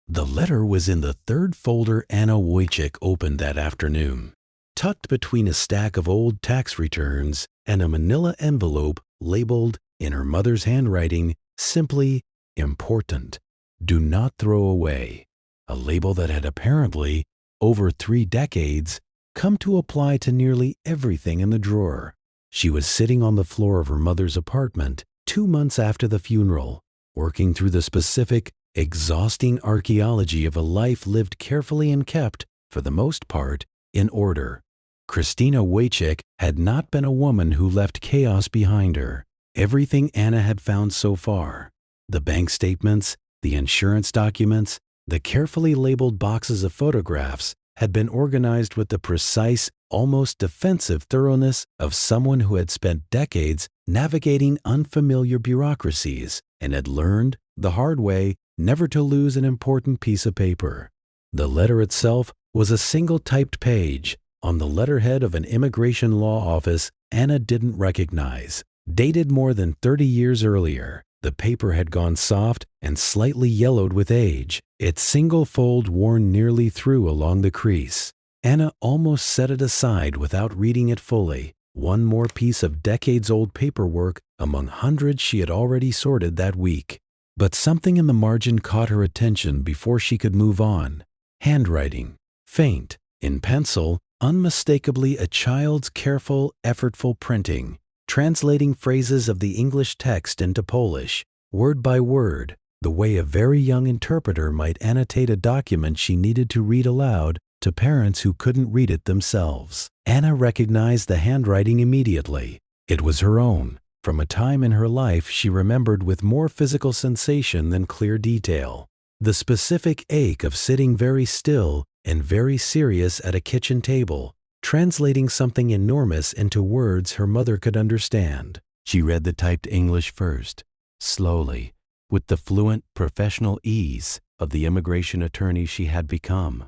The letter was in the third folder Anna Wojcik opened that afternoon, tucked between a stack of old tax returns and a manila envelope labeled, in her mother's handwriting, simply, "Important. Do not throw away," a label that had apparently, over 3 decades, come to apply to nearly everything in the drawer. She was sitting on the floor of her mother's apartment 2 months after the funeral, working through the specific, exhausting archaeology of a life lived carefully and kept, for the most part, in order. Christina Wojcik had not been a woman who left chaos behind her. Everything Anna had found so far, the bank statements, the insurance documents, the carefully labeled boxes of photographs, had been organized with the precise, almost defensive thoroughness of someone who had spent decades navigating unfamiliar bureaucracies and had learned, the hard way, never to lose an important piece of paper. The letter itself was a single typed page on the letterhead of an immigration law office Anna didn't recognize. Dated more than 30 years earlier, the paper had gone soft and slightly yellowed with age, its single fold worn nearly through along the crease. Anna almost set it aside without reading it fully, one more piece of decades-old paperwork among hundreds she had already sorted that week. But something in the margin caught her attention before she could move on. Handwriting, faint, in pencil, unmistakably a child's careful, effortful printing, translating phrases of the English text into Polish, word by word, the way a very young interpreter might annotate a document she needed to read aloud to parents who couldn't read it themselves. Anna recognized the handwriting immediately. It was her own, from a time in her life she remembered with more physical sensation than clear detail. The specific ache of sitting very still and very serious at a kitchen table, translating something enormous into words her mother could understand. She read the typed English first, slowly, with the fluent, professional ease of the immigration attorney she had become.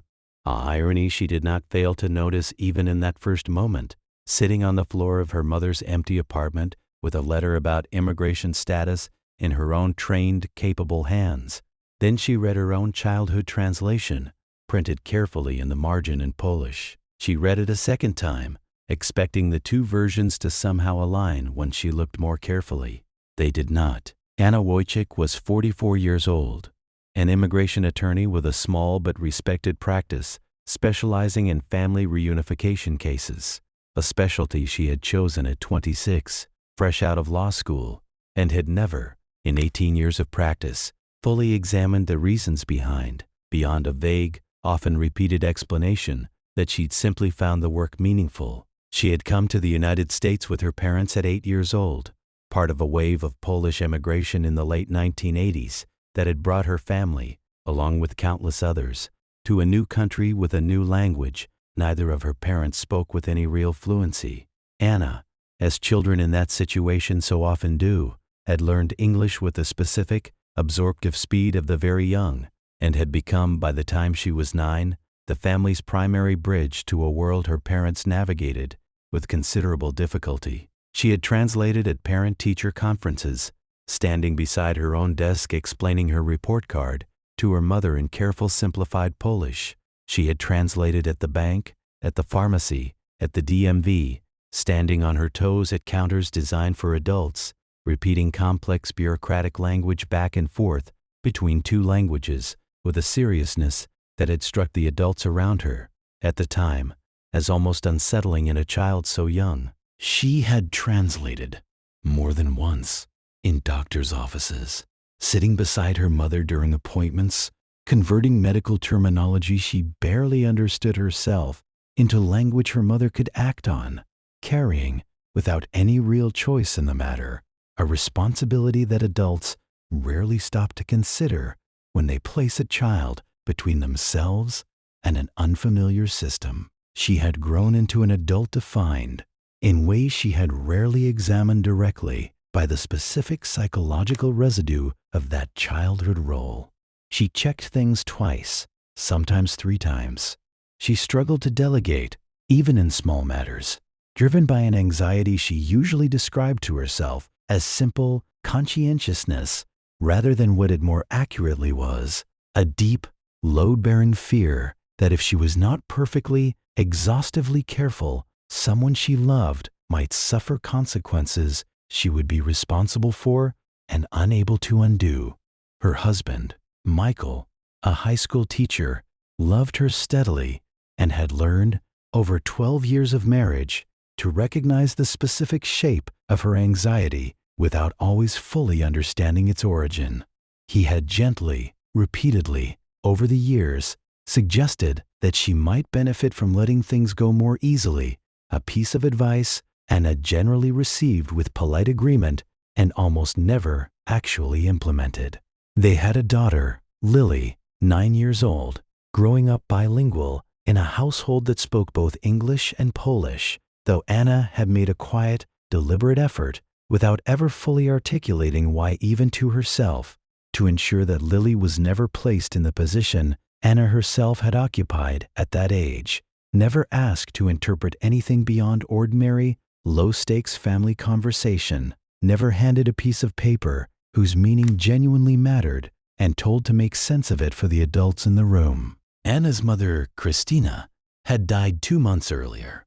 A irony she did not fail to notice even in that first moment, sitting on the floor of her mother's empty apartment with a letter about immigration status in her own trained, capable hands. Then she read her own childhood translation, printed carefully in the margin in Polish. She read it a second time, expecting the two versions to somehow align when she looked more carefully. They did not. Anna Wojcik was 44 years old, an immigration attorney with a small but respected practice, specializing in family reunification cases, a specialty she had chosen at 26, fresh out of law school, and had never, in 18 years of practice, fully examined the reasons behind, beyond a vague, often repeated explanation that she'd simply found the work meaningful. She had come to the United States with her parents at 8 years old, part of a wave of Polish immigration in the late 1980s that had brought her family, along with countless others, to a new country with a new language neither of her parents spoke with any real fluency. Anna, as children in that situation so often do, had learned English with the specific, absorptive speed of the very young, and had become, by the time she was 9, the family's primary bridge to a world her parents navigated with considerable difficulty. She had translated at parent-teacher conferences, standing beside her own desk explaining her report card to her mother in careful simplified Polish. She had translated at the bank, at the pharmacy, at the DMV, standing on her toes at counters designed for adults, repeating complex bureaucratic language back and forth between two languages with a seriousness that had struck the adults around her, at the time, as almost unsettling in a child so young. She had translated, more than once, in doctors' offices, sitting beside her mother during appointments, converting medical terminology she barely understood herself into language her mother could act on, carrying, without any real choice in the matter, a responsibility that adults rarely stop to consider when they place a child between themselves and an unfamiliar system. She had grown into an adult defined, in ways she had rarely examined directly, by the specific psychological residue of that childhood role. She checked things twice, sometimes 3 times. She struggled to delegate, even in small matters, driven by an anxiety she usually described to herself as simple conscientiousness rather than what it more accurately was, a deep, load-bearing fear that if she was not perfectly, exhaustively careful, someone she loved might suffer consequences she would be responsible for and unable to undo. Her husband, Michael, a high school teacher, loved her steadily and had learned, over 12 years of marriage, to recognize the specific shape of her anxiety without always fully understanding its origin. He had gently, repeatedly, over the years, suggested that she might benefit from letting things go more easily, a piece of advice Anna generally received with polite agreement and almost never actually implemented. They had a daughter, Lily, 9 years old, growing up bilingual in a household that spoke both English and Polish, though Anna had made a quiet, deliberate effort, without ever fully articulating why even to herself, to ensure that Lily was never placed in the position Anna herself had occupied at that age, never asked to interpret anything beyond ordinary, low-stakes family conversation, never handed a piece of paper whose meaning genuinely mattered and told to make sense of it for the adults in the room. Anna's mother, Christina, had died 2 months earlier.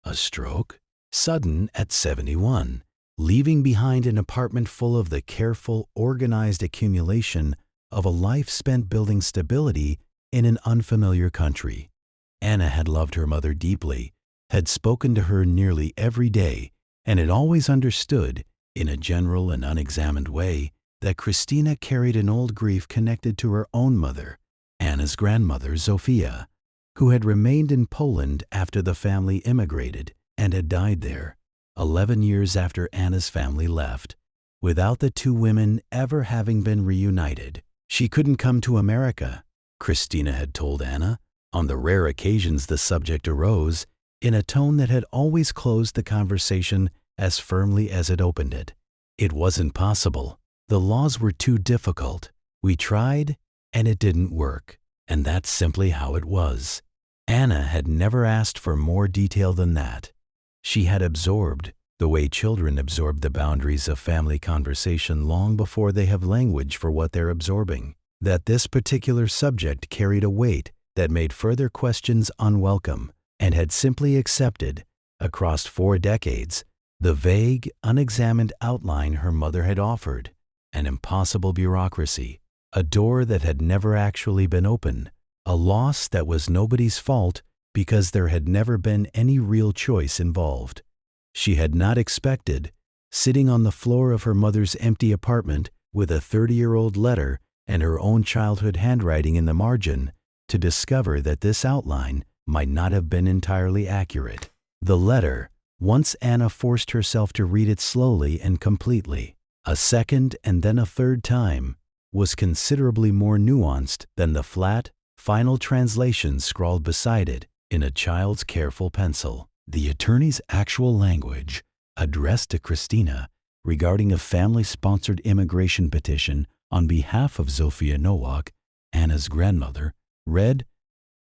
A stroke, sudden at 71, leaving behind an apartment full of the careful, organized accumulation of a life spent building stability in an unfamiliar country. Anna had loved her mother deeply, had spoken to her nearly every day, and had always understood, in a general and unexamined way, that Christina carried an old grief connected to her own mother, Anna's grandmother, Zofia, who had remained in Poland after the family immigrated and had died there, 11 years after Anna's family left, without the two women ever having been reunited. She couldn't come to America, Christina had told Anna, on the rare occasions the subject arose, in a tone that had always closed the conversation as firmly as it opened it. It wasn't possible. The laws were too difficult. We tried, and it didn't work, and that's simply how it was. Anna had never asked for more detail than that. She had absorbed, the way children absorb the boundaries of family conversation long before they have language for what they're absorbing, that this particular subject carried a weight that made further questions unwelcome, and had simply accepted, across 4 decades, the vague, unexamined outline her mother had offered, an impossible bureaucracy, a door that had never actually been open, a loss that was nobody's fault because there had never been any real choice involved. She had not expected, sitting on the floor of her mother's empty apartment with a 30-year-old letter and her own childhood handwriting in the margin, to discover that this outline might not have been entirely accurate. The letter, once Anna forced herself to read it slowly and completely, a second and then a third time, was considerably more nuanced than the flat, final translation scrawled beside it in a child's careful pencil. The attorney's actual language, addressed to Christina, regarding a family-sponsored immigration petition on behalf of Zofia Nowak, Anna's grandmother, read,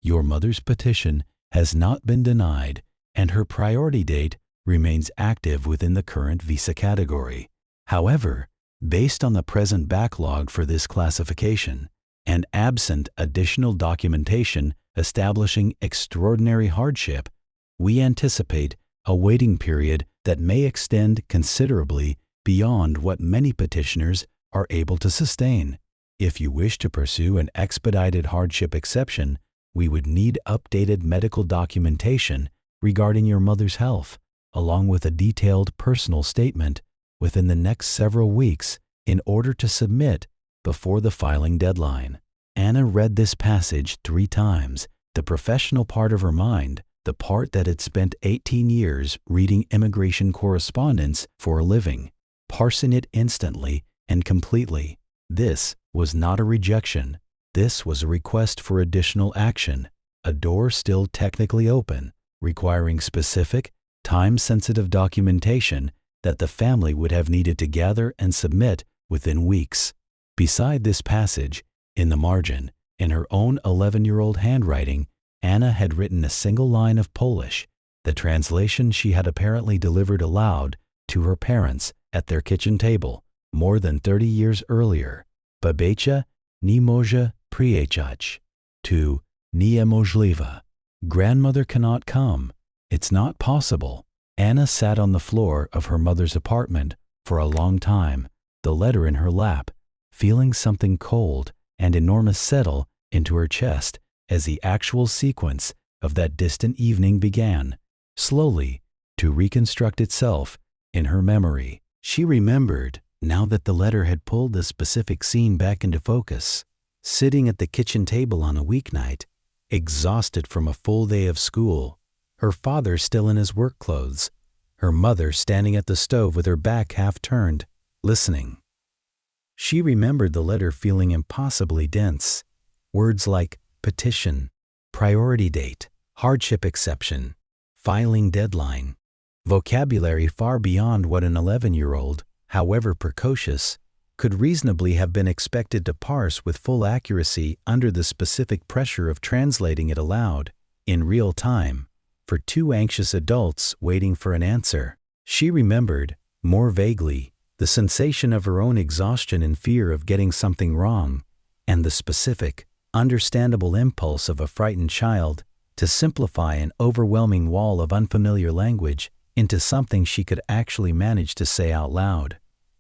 "Your mother's petition has not been denied, and her priority date remains active within the current visa category. However, based on the present backlog for this classification, and absent additional documentation establishing extraordinary hardship, we anticipate a waiting period that may extend considerably beyond what many petitioners are able to sustain. If you wish to pursue an expedited hardship exception, we would need updated medical documentation regarding your mother's health, along with a detailed personal statement within the next several weeks in order to submit before the filing deadline." Anna read this passage 3 times, the professional part of her mind, the part that had spent 18 years reading immigration correspondence for a living, parsing it instantly and completely. This was not a rejection. This was a request for additional action, a door still technically open, requiring specific, time-sensitive documentation that the family would have needed to gather and submit within weeks. Beside this passage, in the margin, in her own 11-year-old handwriting, Anna had written a single line of Polish, the translation she had apparently delivered aloud to her parents at their kitchen table more than 30 years earlier. Babcia nie może przyjechać. to Niemożliwe. Grandmother cannot come. It's not possible. Anna sat on the floor of her mother's apartment for a long time, the letter in her lap, feeling something cold and enormous settle into her chest as the actual sequence of that distant evening began, slowly, to reconstruct itself in her memory. She remembered, now that the letter had pulled the specific scene back into focus, sitting at the kitchen table on a weeknight, exhausted from a full day of school, her father still in his work clothes, her mother standing at the stove with her back half turned, listening. She remembered the letter feeling impossibly dense. Words like petition, priority date, hardship exception, filing deadline, vocabulary far beyond what an 11-year-old, however precocious, could reasonably have been expected to parse with full accuracy under the specific pressure of translating it aloud, in real time, for two anxious adults waiting for an answer. She remembered, more vaguely, the sensation of her own exhaustion and fear of getting something wrong, and the specific, understandable impulse of a frightened child to simplify an overwhelming wall of unfamiliar language into something she could actually manage to say out loud.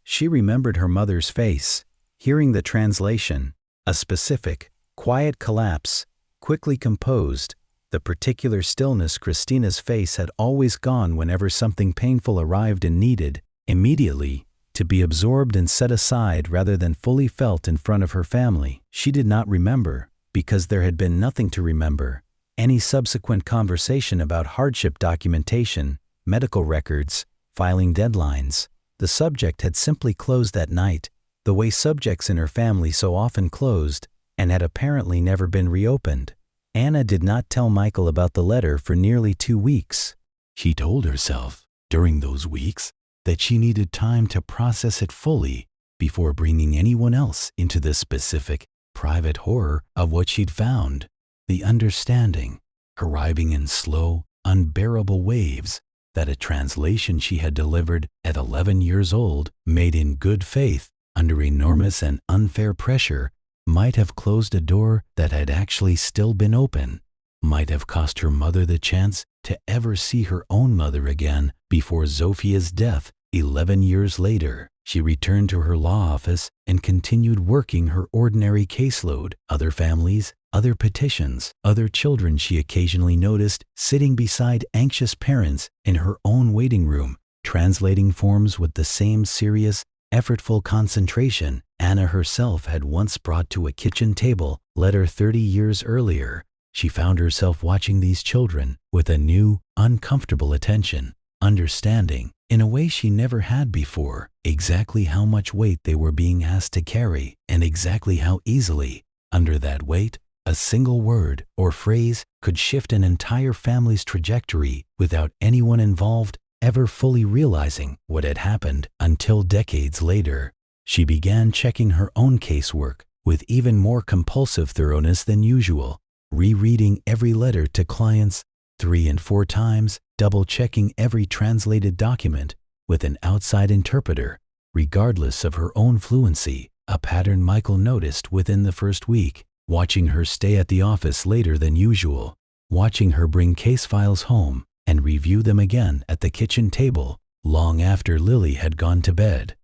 She remembered her mother's face, hearing the translation, a specific, quiet collapse, quickly composed, the particular stillness Christina's face had always gone whenever something painful arrived and needed, immediately, to be absorbed and set aside rather than fully felt in front of her family. She did not remember, because there had been nothing to remember, any subsequent conversation about hardship documentation, medical records, filing deadlines. The subject had simply closed that night, the way subjects in her family so often closed, and had apparently never been reopened. Anna did not tell Michael about the letter for nearly 2 weeks. She told herself, during those weeks, that she needed time to process it fully before bringing anyone else into the specific, private horror of what she'd found. The understanding, arriving in slow, unbearable waves, that a translation she had delivered at 11 years old, made in good faith, under enormous and unfair pressure, might have closed a door that had actually still been open, might have cost her mother the chance to ever see her own mother again before Zofia's death 11 years later. She returned to her law office and continued working her ordinary caseload, other families, other petitions, other children she occasionally noticed sitting beside anxious parents in her own waiting room, translating forms with the same serious, effortful concentration Anna herself had once brought to a kitchen table. Letter 30 years earlier, she found herself watching these children with a new, uncomfortable attention, understanding, in a way she never had before, exactly how much weight they were being asked to carry, and exactly how easily, under that weight, a single word or phrase could shift an entire family's trajectory without anyone involved ever fully realizing what had happened. Until decades later, she began checking her own casework with even more compulsive thoroughness than usual, rereading every letter to clients 3 and 4 times, double-checking every translated document with an outside interpreter, regardless of her own fluency, a pattern Michael noticed within the first week, watching her stay at the office later than usual, watching her bring case files home and review them again at the kitchen table long after Lily had gone to bed.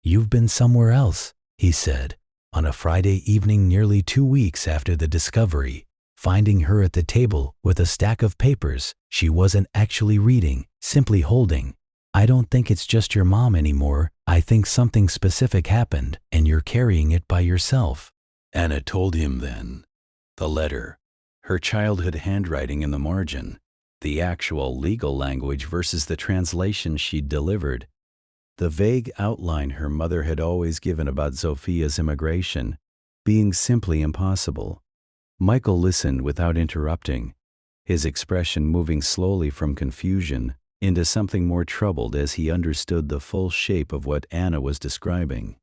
"You've been somewhere else," he said, on a Friday evening nearly 2 weeks after the discovery, finding her at the table with a stack of papers she wasn't actually reading, simply holding. "I don't think it's just your mom anymore. I think something specific happened, and you're carrying it by yourself." Anna told him then. The letter, her childhood handwriting in the margin, the actual legal language versus the translation she'd delivered, the vague outline her mother had always given about Zofia's immigration being simply impossible. Michael listened without interrupting, his expression moving slowly from confusion into something more troubled as he understood the full shape of what Anna was describing.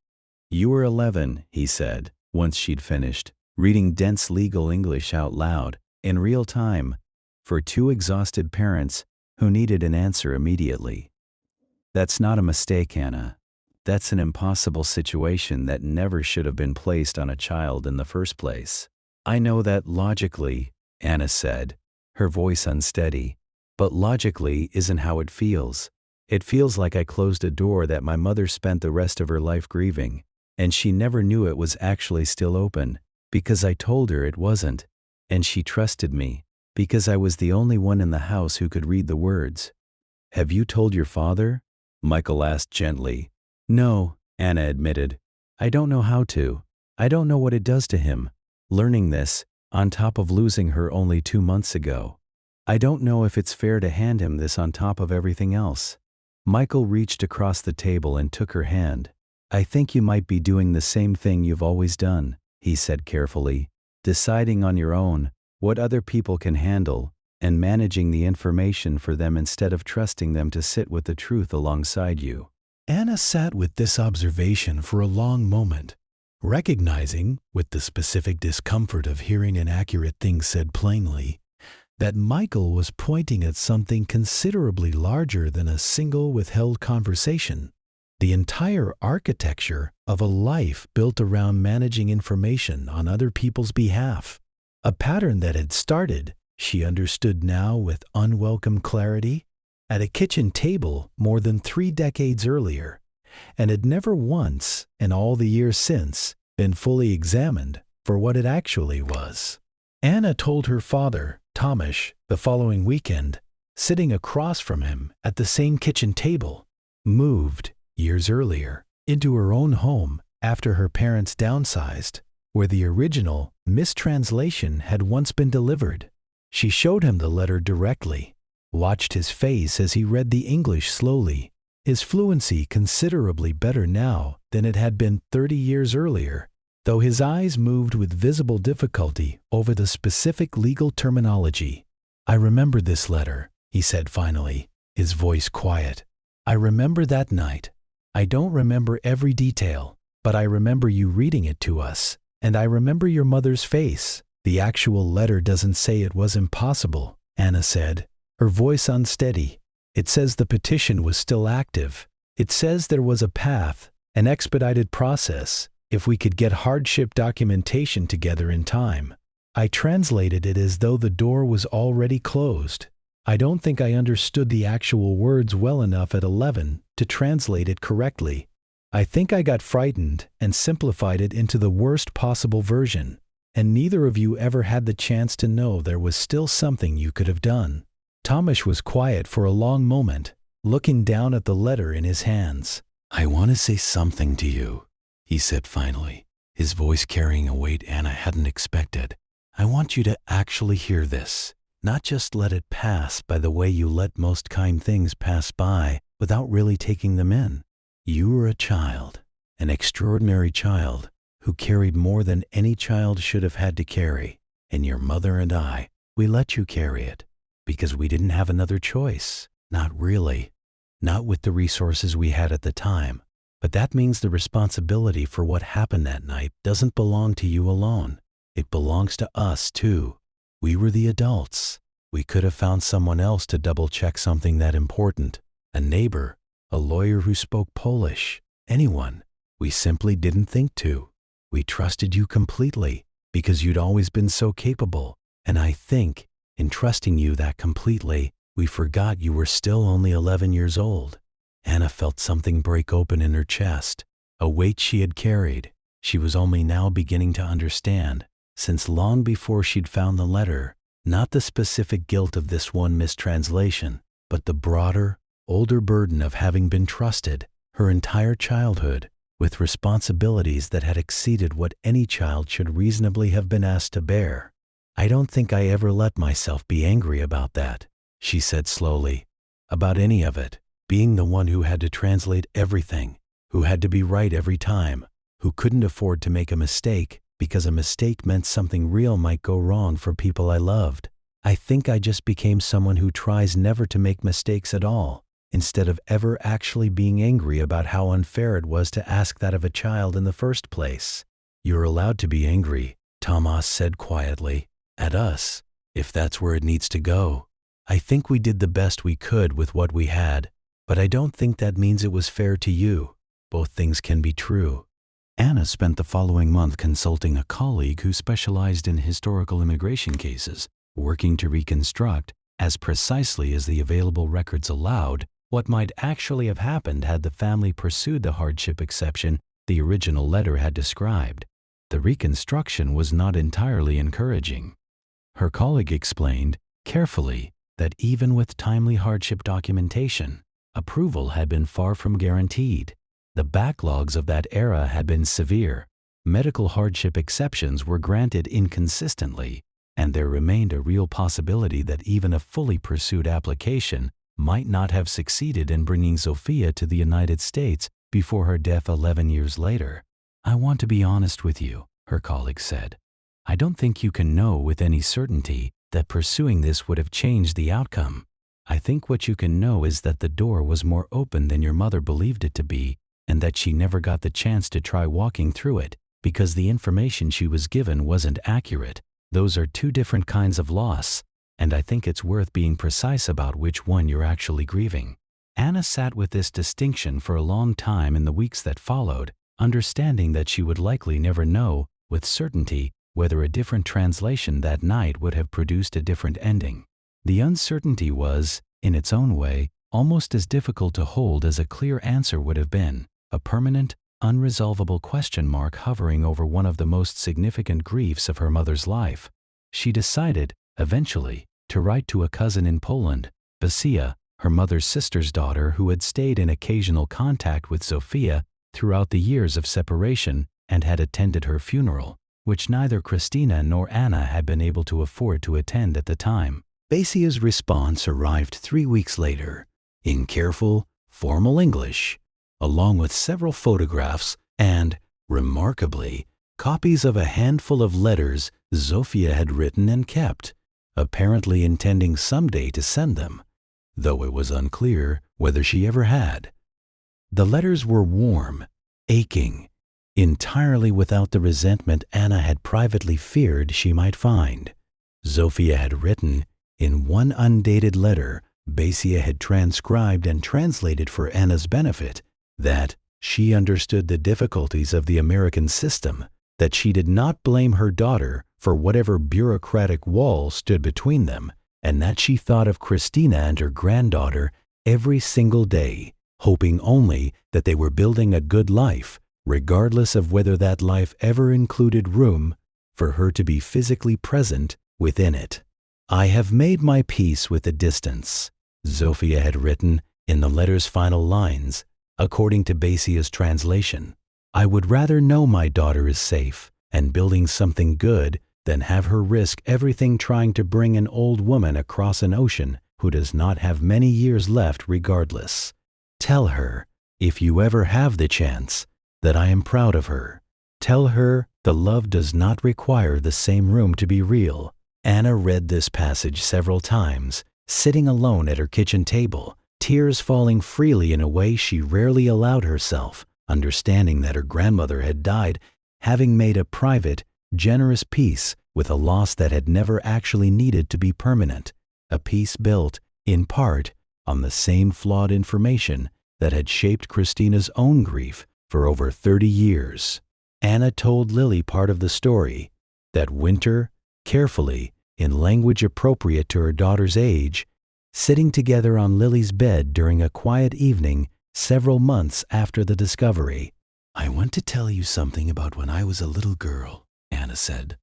"You were 11, he said, once she'd finished, reading dense legal English out loud, in real time, for 2 exhausted parents who needed an answer immediately. That's not a mistake, Anna. That's an impossible situation that never should have been placed on a child in the first place. I know that logically, Anna said, her voice unsteady, but logically isn't how it feels. It feels like I closed a door that my mother spent the rest of her life grieving, and she never knew it was actually still open, because I told her it wasn't, and she trusted me, because I was the only one in the house who could read the words. Have you told your father? Michael asked gently. No, Anna admitted. I don't know how to. I don't know what it does to him, learning this, on top of losing her only 2 months ago. I don't know if it's fair to hand him this on top of everything else. Michael reached across the table and took her hand. I think you might be doing the same thing you've always done, he said carefully, deciding on your own what other people can handle and managing the information for them instead of trusting them to sit with the truth alongside you. Anna sat with this observation for a long moment, recognizing, with the specific discomfort of hearing inaccurate things said plainly, that Michael was pointing at something considerably larger than a single withheld conversation. The entire architecture of a life built around managing information on other people's behalf. A pattern that had started, she understood now with unwelcome clarity, at a kitchen table more than 3 decades earlier, and had never once, in all the years since, been fully examined for what it actually was. Anna told her father, Tomasz, the following weekend, sitting across from him at the same kitchen table, moved, years earlier, into her own home after her parents downsized, where the original mistranslation had once been delivered. She showed him the letter directly, watched his face as he read the English slowly, his fluency considerably better now than it had been 30 years earlier, though his eyes moved with visible difficulty over the specific legal terminology. I remember this letter, he said finally, his voice quiet. I remember that night. I don't remember every detail, but I remember you reading it to us, and I remember your mother's face. The actual letter doesn't say it was impossible, Anna said, her voice unsteady. It says the petition was still active. It says there was a path, an expedited process, if we could get hardship documentation together in time. I translated it as though the door was already closed. I don't think I understood the actual words well enough at 11 to translate it correctly. I think I got frightened and simplified it into the worst possible version, and neither of you ever had the chance to know there was still something you could have done. Tomasz was quiet for a long moment, looking down at the letter in his hands. I want to say something to you, he said finally, his voice carrying a weight Anna hadn't expected. I want you to actually hear this, not just let it pass by the way you let most kind things pass by without really taking them in. You were a child, an extraordinary child, who carried more than any child should have had to carry, and your mother and I, we let you carry it, because we didn't have another choice. Not really. Not with the resources we had at the time. But that means the responsibility for what happened that night doesn't belong to you alone. It belongs to us, too. We were the adults. We could have found someone else to double-check something that important. A neighbor, a lawyer who spoke Polish, anyone. We simply didn't think to. We trusted you completely because you'd always been so capable. And I think, in trusting you that completely, we forgot you were still only 11 years old. Anna felt something break open in her chest, a weight she had carried. She was only now beginning to understand, since long before she'd found the letter, not the specific guilt of this one mistranslation, but the broader, older burden of having been trusted her entire childhood with responsibilities that had exceeded what any child should reasonably have been asked to bear. I don't think I ever let myself be angry about that, she said slowly, about any of it. Being the one who had to translate everything, who had to be right every time, who couldn't afford to make a mistake because a mistake meant something real might go wrong for people I loved. I think I just became someone who tries never to make mistakes at all, instead of ever actually being angry about how unfair it was to ask that of a child in the first place. You're allowed to be angry, Tomasz said quietly, at us, if that's where it needs to go. I think we did the best we could with what we had. But I don't think that means it was fair to you. Both things can be true. Anna spent the following month consulting a colleague who specialized in historical immigration cases, working to reconstruct, as precisely as the available records allowed, what might actually have happened had the family pursued the hardship exception the original letter had described. The reconstruction was not entirely encouraging. Her colleague explained, carefully, that even with timely hardship documentation, approval had been far from guaranteed. The backlogs of that era had been severe. Medical hardship exceptions were granted inconsistently, and there remained a real possibility that even a fully pursued application might not have succeeded in bringing Zofia to the United States before her death 11 years later. "I want to be honest with you," her colleague said. "I don't think you can know with any certainty that pursuing this would have changed the outcome. I think what you can know is that the door was more open than your mother believed it to be, and that she never got the chance to try walking through it because the information she was given wasn't accurate. Those are two different kinds of loss, and I think it's worth being precise about which one you're actually grieving." Anna sat with this distinction for a long time in the weeks that followed, understanding that she would likely never know with certainty whether a different translation that night would have produced a different ending. The uncertainty was, in its own way, almost as difficult to hold as a clear answer would have been, a permanent, unresolvable question mark hovering over one of the most significant griefs of her mother's life. She decided, eventually, to write to a cousin in Poland, Basia, her mother's sister's daughter who had stayed in occasional contact with Zofia throughout the years of separation and had attended her funeral, which neither Christina nor Anna had been able to afford to attend at the time. Basia's response arrived 3 weeks later, in careful, formal English, along with several photographs and, remarkably, copies of a handful of letters Zofia had written and kept, apparently intending someday to send them, though it was unclear whether she ever had. The letters were warm, aching, entirely without the resentment Anna had privately feared she might find. Zofia had written, in one undated letter Basia had transcribed and translated for Anna's benefit, that she understood the difficulties of the American system, that she did not blame her daughter for whatever bureaucratic wall stood between them, and that she thought of Christina and her granddaughter every single day, hoping only that they were building a good life, regardless of whether that life ever included room for her to be physically present within it. "I have made my peace with the distance," Zofia had written in the letter's final lines, according to Basia's translation. "I would rather know my daughter is safe and building something good than have her risk everything trying to bring an old woman across an ocean who does not have many years left regardless. Tell her, if you ever have the chance, that I am proud of her. Tell her the love does not require the same room to be real." Anna read this passage several times, sitting alone at her kitchen table, tears falling freely in a way she rarely allowed herself, understanding that her grandmother had died, having made a private, generous peace with a loss that had never actually needed to be permanent, a peace built, in part, on the same flawed information that had shaped Christina's own grief for over 30 years. Anna told Lily part of the story, that winter, carefully, in language appropriate to her daughter's age, sitting together on Lily's bed during a quiet evening several months after the discovery. "I want to tell you something about when I was a little girl," Anna said,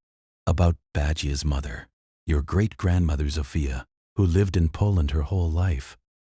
"about Bagia's mother, your great-grandmother Zofia, who lived in Poland her whole life.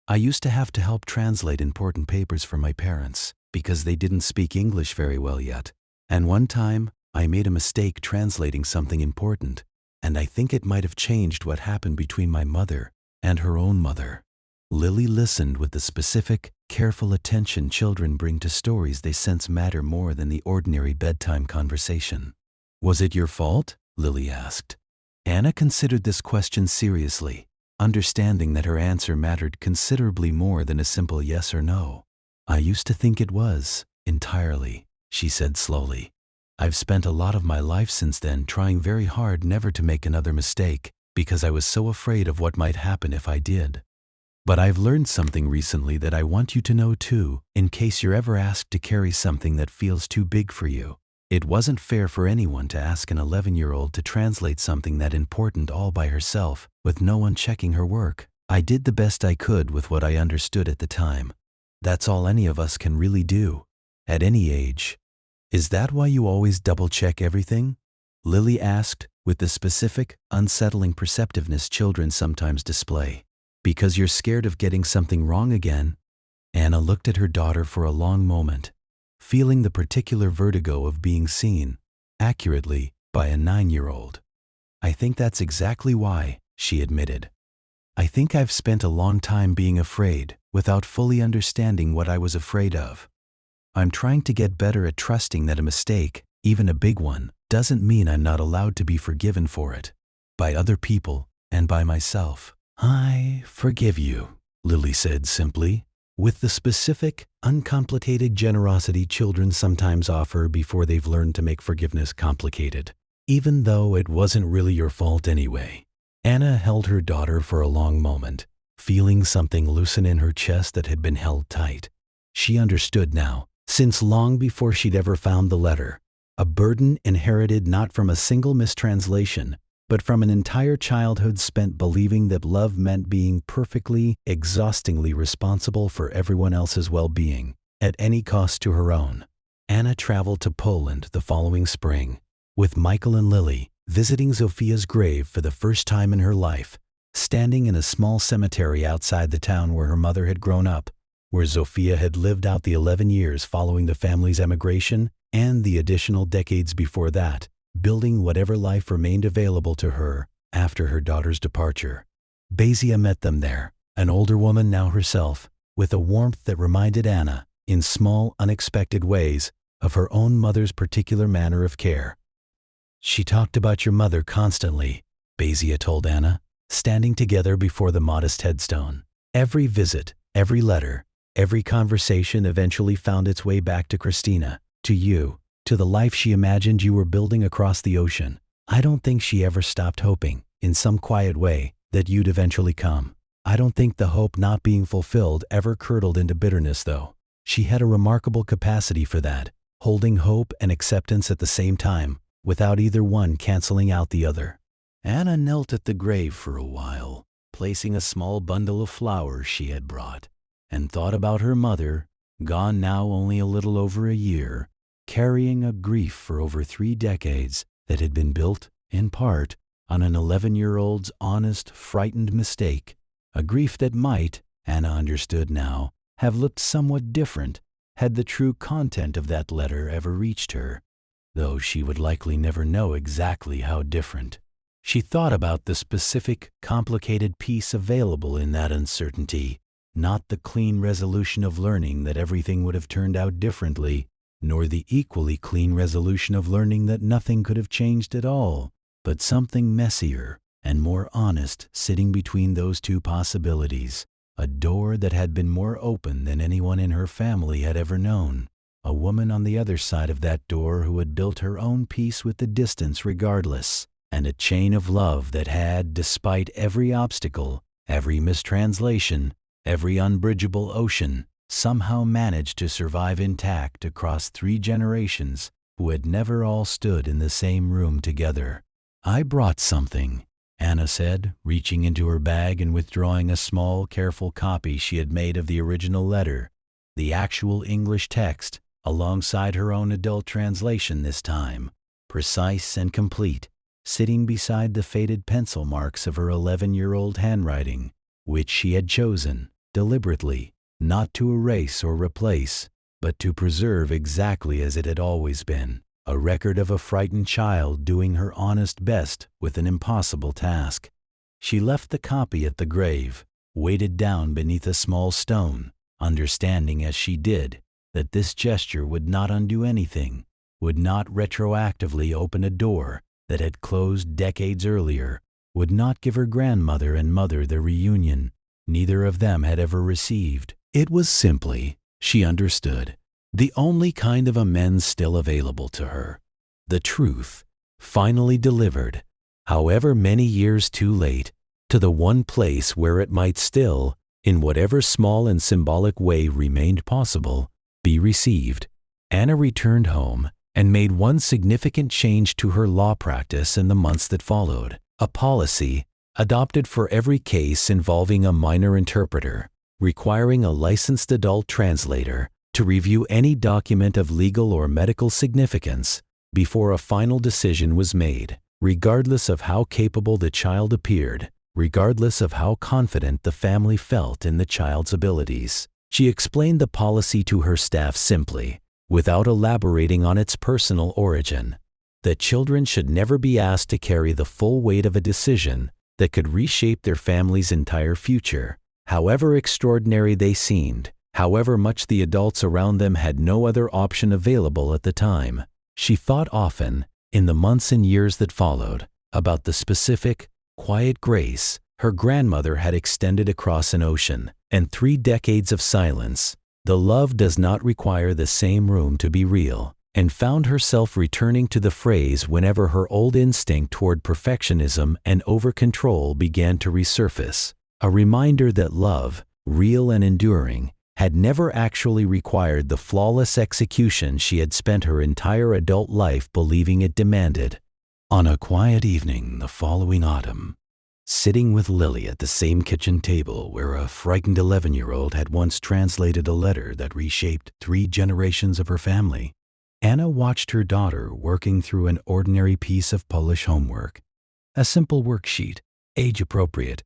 I used to have to help translate important papers for my parents because they didn't speak English very well yet, and one time I made a mistake translating something important, and I think it might have changed what happened between my mother and her own mother." Lily listened with the specific, careful attention children bring to stories they sense matter more than the ordinary bedtime conversation. "Was it your fault?" Lily asked. Anna considered this question seriously, understanding that her answer mattered considerably more than a simple yes or no. "I used to think it was, entirely," she said slowly. "I've spent a lot of my life since then trying very hard never to make another mistake because I was so afraid of what might happen if I did. But I've learned something recently that I want you to know too, in case you're ever asked to carry something that feels too big for you. It wasn't fair for anyone to ask an 11-year-old to translate something that important all by herself, with no one checking her work. I did the best I could with what I understood at the time. That's all any of us can really do, at any age. Is that why you always double-check everything? Lily asked, with the specific, unsettling perceptiveness children sometimes display. Because you're scared of getting something wrong again? Anna looked at her daughter for a long moment, feeling the particular vertigo of being seen, accurately, by a 9-year-old. I think that's exactly why, she admitted. I think I've spent a long time being afraid, without fully understanding what I was afraid of. I'm trying to get better at trusting that a mistake, even a big one, doesn't mean I'm not allowed to be forgiven for it. By other people, and by myself. I forgive you, Lily said simply, with the specific, uncomplicated generosity children sometimes offer before they've learned to make forgiveness complicated, even though it wasn't really your fault anyway. Anna held her daughter for a long moment, feeling something loosen in her chest that had been held tight. She understood now, since long before she'd ever found the letter, a burden inherited not from a single mistranslation, but from an entire childhood spent believing that love meant being perfectly, exhaustingly responsible for everyone else's well-being, at any cost to her own. Anna traveled to Poland the following spring, with Michael and Lily, visiting Zofia's grave for the first time in her life, standing in a small cemetery outside the town where her mother had grown up, where Zofia had lived out the 11 years following the family's emigration and the additional decades before that, building whatever life remained available to her after her daughter's departure. Basia met them there, an older woman now herself, with a warmth that reminded Anna, in small, unexpected ways, of her own mother's particular manner of care. She talked about your mother constantly, Basia told Anna, standing together before the modest headstone. Every visit, every letter, every conversation eventually found its way back to Christina, to you, to the life she imagined you were building across the ocean. I don't think she ever stopped hoping, in some quiet way, that you'd eventually come. I don't think the hope not being fulfilled ever curdled into bitterness, though. She had a remarkable capacity for that, holding hope and acceptance at the same time, without either one canceling out the other. Anna knelt at the grave for a while, placing a small bundle of flowers she had brought, and thought about her mother, gone now only a little over a year, carrying a grief for over 3 decades that had been built, in part, on an 11-year-old's honest, frightened mistake, a grief that might, Anna understood now, have looked somewhat different had the true content of that letter ever reached her, though she would likely never know exactly how different. She thought about the specific, complicated piece available in that uncertainty, not the clean resolution of learning that everything would have turned out differently, nor the equally clean resolution of learning that nothing could have changed at all, but something messier and more honest sitting between those two possibilities, a door that had been more open than anyone in her family had ever known, a woman on the other side of that door who had built her own peace with the distance regardless, and a chain of love that had, despite every obstacle, every mistranslation, every unbridgeable ocean, somehow managed to survive intact across 3 generations who had never all stood in the same room together. I brought something, Anna said, reaching into her bag and withdrawing a small, careful copy she had made of the original letter, the actual English text, alongside her own adult translation this time, precise and complete, sitting beside the faded pencil marks of her 11-year-old handwriting, which she had chosen, deliberately, not to erase or replace, but to preserve exactly as it had always been, a record of a frightened child doing her honest best with an impossible task. She left the copy at the grave, weighted down beneath a small stone, understanding as she did that this gesture would not undo anything, would not retroactively open a door that had closed decades earlier, would not give her grandmother and mother the reunion neither of them had ever received. It was simply, she understood, the only kind of amends still available to her. The truth, finally delivered, however many years too late, to the one place where it might still, in whatever small and symbolic way remained possible, be received. Anna returned home and made one significant change to her law practice in the months that followed. A policy adopted for every case involving a minor interpreter, requiring a licensed adult translator to review any document of legal or medical significance before a final decision was made, regardless of how capable the child appeared, regardless of how confident the family felt in the child's abilities. She explained the policy to her staff simply, without elaborating on its personal origin. That children should never be asked to carry the full weight of a decision that could reshape their family's entire future, however extraordinary they seemed, however much the adults around them had no other option available at the time. She thought often, in the months and years that followed, about the specific, quiet grace her grandmother had extended across an ocean, and 3 decades of silence. The love does not require the same room to be real, and found herself returning to the phrase whenever her old instinct toward perfectionism and over-control began to resurface, a reminder that love, real and enduring, had never actually required the flawless execution she had spent her entire adult life believing it demanded. On a quiet evening the following autumn, sitting with Lily at the same kitchen table where a frightened 11-year-old had once translated a letter that reshaped 3 generations of her family, Anna watched her daughter working through an ordinary piece of Polish homework, a simple worksheet, age-appropriate,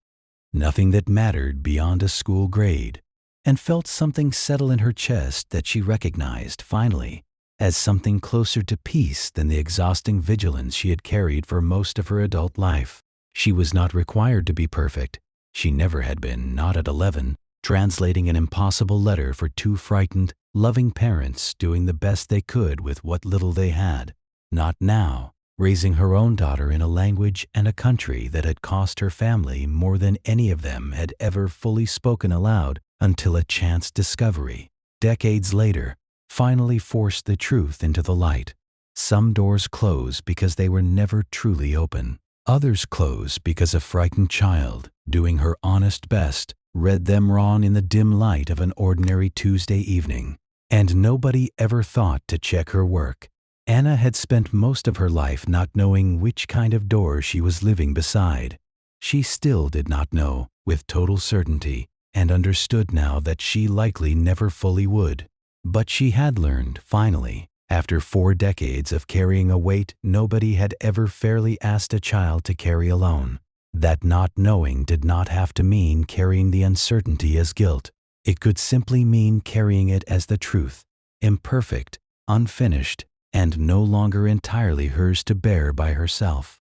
nothing that mattered beyond a school grade, and felt something settle in her chest that she recognized, finally, as something closer to peace than the exhausting vigilance she had carried for most of her adult life. She was not required to be perfect. She never had been, not at 11, translating an impossible letter for 2 frightened, loving parents doing the best they could with what little they had. Not now, raising her own daughter in a language and a country that had cost her family more than any of them had ever fully spoken aloud until a chance discovery, decades later, finally forced the truth into the light. Some doors close because they were never truly open. Others close because a frightened child, doing her honest best, read them wrong in the dim light of an ordinary Tuesday evening. And nobody ever thought to check her work. Anna had spent most of her life not knowing which kind of door she was living beside. She still did not know, with total certainty, and understood now that she likely never fully would. But she had learned, finally, after 4 decades of carrying a weight nobody had ever fairly asked a child to carry alone, that not knowing did not have to mean carrying the uncertainty as guilt. It could simply mean carrying it as the truth, imperfect, unfinished, and no longer entirely hers to bear by herself.